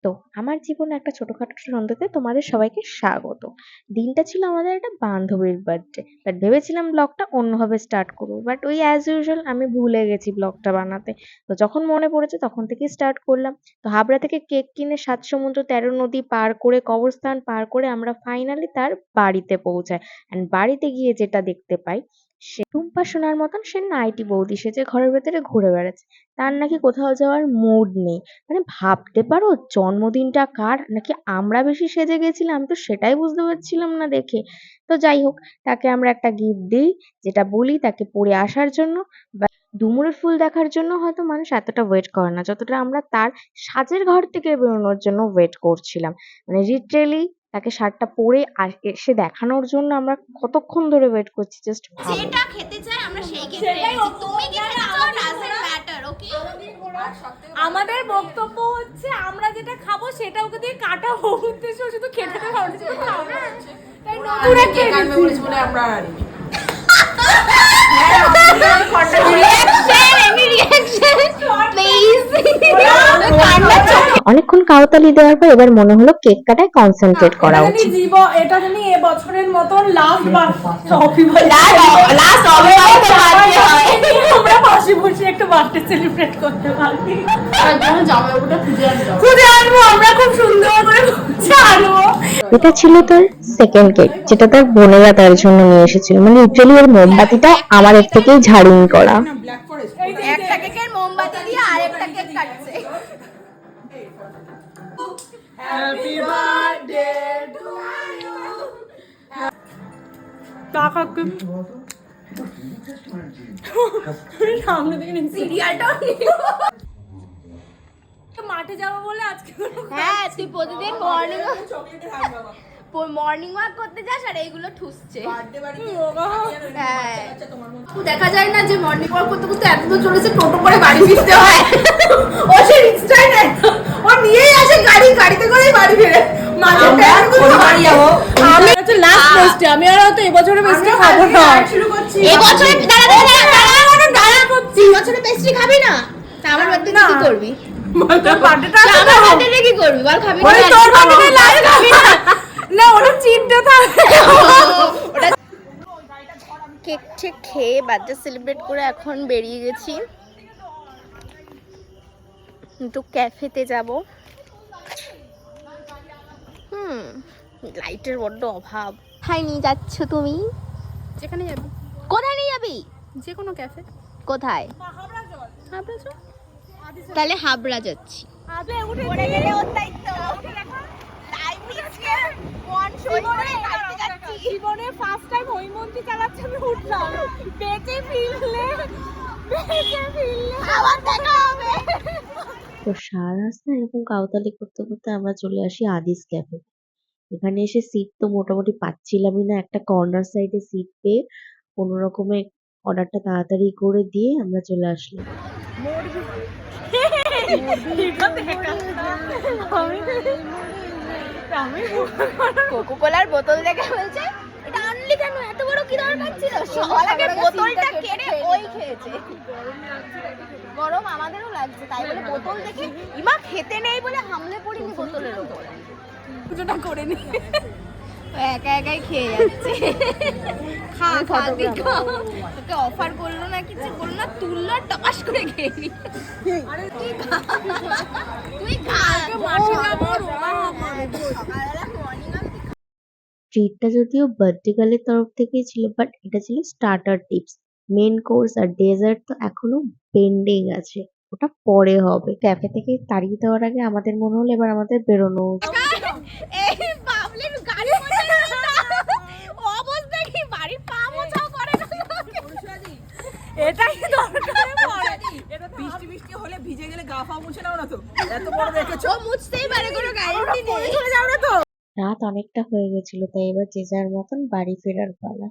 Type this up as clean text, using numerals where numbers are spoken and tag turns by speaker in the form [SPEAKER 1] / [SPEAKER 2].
[SPEAKER 1] তো আমার জীবনে একটা ছোটখাটো ছন্দতে তোমাদের সবাইকে স্বাগত। দিনটা ছিল আমাদের একটা বান্ধবীর বার্থডে, বাট ভেবেছিলাম ব্লগটা অন্যভাবে স্টার্ট করবো, বাট ওই অ্যাজ ইউজুয়াল আমি ভুলে গেছি ব্লগটা বানাতে। তো যখন মনে পড়েছে তখন থেকেই স্টার্ট করলাম। তো হাবড়া থেকে কেক কিনে ৭ সমুদ্র ১৩ নদী পার করে কবরস্থান পার করে আমরা ফাইনালি তার বাড়িতে পৌঁছাই। অ্যান্ড বাড়িতে গিয়ে যেটা দেখতে পাই, সে টুম্পা সোনার মতন সে নাইটি বৌদি সেজে ঘরের ভেতরে ঘুরে বেড়াচ্ছে। তার নাকি কোথাও যাওয়ার মুড নেই। মানে ভাবতে পারো, জন্মদিনটা কার, নাকি আমরা বেশি সেজে গেছিলাম, আমি তো সেটাই বুঝতে পারছিলাম না দেখে। তো যাই হোক, তাকে আমরা একটা গিফট দিই, যেটা বলি তাকে পরে আসার জন্য। বা ডুমুরের ফুল দেখার জন্য হয়তো মানুষ এতটা ওয়েট করে না যতটা আমরা তার সাজের ঘর থেকে বেরোনোর জন্য ওয়েট করছিলাম। মানে লিটারেলি তাকে শার্টটা পরে এসে দেখানোর জন্য আমরা কতক্ষণ ধরে ওয়েট করছি, জাস্ট ভাবো।
[SPEAKER 2] যেটা খেতে চাই আমরা সেই খেতে চাইছি। তুমি কি খেতে চাও ডাজন্ট ম্যাটার, ওকে?
[SPEAKER 3] আমাদের বক্তব্য হচ্ছে আমরা যেটা খাবো সেটা ওকে দিয়ে কাটা হলুদ দিয়ে শুধু খেতে দেবে, আমরা শুধু খাবো। তাই নতুন কেক আনবে বলেছি বলে আমরা আনিনি।
[SPEAKER 1] অনেকক্ষণ কাউতালি দেওয়ার পর এবার মনে হলো কেক কাটায় কনসেন্ট্রেট করা উচিত।
[SPEAKER 3] এটা জানি এ বছরের মতন লাস্ট আমরা পাশে বসে একটা বার্থডে সেলিব্রেট করতে পারি। খুঁজে আনবো আমরা, খুব সুন্দর করে খুঁজে আনবো।
[SPEAKER 1] এটা ছিল তার সেকেন্ড কেক, যেটা তার বোনেরা তার জন্য নিয়ে এসেছিল। মানে লিটারালি এর মোমবাতিটা আমার এর থেকেই ঝাড়িং করা।
[SPEAKER 2] একটা কেকের মোমবাতি দিয়ে আরেকটা কেক কাটছে।
[SPEAKER 3] Happy birthday to you. টাকা কি সামনে থেকে
[SPEAKER 2] সিরিয়ালটাও
[SPEAKER 3] মাঠে যাবো বলে আজকে।
[SPEAKER 2] হ্যাঁ, তুই প্রতিদিন মর্নিং ওয়াক করতে যাস আর এইগুলো ঠুসছে। হ্যাঁ, দেখা যায় না যে মর্নিং ওয়াক করতে করতে এত দূর চলেছে, টোটো করে বাড়ি ফিরতে হয়। ও সে রিক্সায় নেয়, ও নিয়েই আসে গাড়িতে করেই বাড়ি ফেরে। মাঝে বাড়ি যাবো
[SPEAKER 3] আমি হচ্ছে লাস্ট পোস্টে, আমি আর হয়তো এবছরে পেস্ট্রি খাবো না।
[SPEAKER 2] শুরু করছি এবছরে। দাঁড়া করছি, এবছরে পেস্ট্রি খাবি না? তা আমার বার্থডে কি করবি?
[SPEAKER 3] তোর বার্থডেটা
[SPEAKER 2] আমার বার্থডে কি করবি বল? খাবি না?
[SPEAKER 3] ওই তোর বার্থডে লাস্ট খাবি না? না, ওটা চিন্তা থাকে।
[SPEAKER 2] কেক ঠেক খেয়ে বার্থডে সেলিব্রেট করে এখন বেরিয়ে গেছি, কিন্তু ক্যাফেতে যাব। লাইটের বড্ড অভাব। কোথায় নিয়ে যাচ্ছ তুমি?
[SPEAKER 3] যেখানে যাবি।
[SPEAKER 2] কোথায় নিয়ে যাবি?
[SPEAKER 3] যে কোনো ক্যাফে।
[SPEAKER 2] কোথায়?
[SPEAKER 3] হাবড়া চল।
[SPEAKER 2] তাহলে হাবড়া যাচ্ছি।
[SPEAKER 3] পড়ে গেলে ওর দায়িত্ব। জীবনে ফার্স্ট টাইম হৈমন্তী চালাচ্ছে, আমি উঠলাম। বেঁচে ফিরলে
[SPEAKER 2] আবার দেখা হবে।
[SPEAKER 1] তো সারা রাস্তা এরকম কাউতালি করতে করতে আমরা চলে আসি আদিস ক্যাফে। এখানে এসে সিট তো মোটামুটি পাচ্ছিলামই না। একটা কর্নার সাইডে সিট পেয়ে কোনো রকমে অর্ডারটা তাড়াতাড়ি করে দিয়ে আমরা চলে আসলাম।
[SPEAKER 2] কোকো কোলার বোতল দেখে বলছে এটা আনলি কেন, এত বড় কি দরকার ছিল? সবাইকে বোতলটা কেড়ে ওই খেয়েছে। গরম আমাদেরও লাগছে, তাই বলে বোতল দেখে ইমা খেতে নেই বলে হামলে পড়িনি বোতলের উপর।
[SPEAKER 3] পুজোটা করে নি,
[SPEAKER 2] একা একাই খেয়ে যাচ্ছে। খা খা দিকা, তোকে অফার করলো না, কিছু বললো না, তুললো টপাস করে খেয়ে নি। তুই খা, তুই খা।
[SPEAKER 3] মাঠে যাবো।
[SPEAKER 2] সকালবেলা মর্নিং
[SPEAKER 1] ট্রিটটা যদিও বার্থডে গার্লের তরফ থেকেই ছিল, বাট এটা ছিল স্টার্টার টিপস। মেন কোর্স আর ডেজার্ট তো এখনো পেন্ডিং আছে, ওটা পরে হবে। ক্যাফে থেকে তাড়িয়ে দেওয়ার আগে আমাদের মনে হলো এবার আমাদের বেরোনো উচিত।
[SPEAKER 2] এই বাবলির গাড়ি মোছা না, অবস্থা কি, বাড়ির পা মোছাও করে না।
[SPEAKER 3] এটাই দরকার পড়ে। এটা বৃষ্টি হলে ভিজে গেলে গা পা মুছে নাও না তো, এত বড় রেখেছো।
[SPEAKER 2] ও মুছতেই পারে, কোনো গ্যারান্টি নেই।
[SPEAKER 3] চলে যাও না তো।
[SPEAKER 1] রাত অনেকটা হয়ে গেছিল, তাই এবার যে যার মতন বাড়ি ফেরার পালা।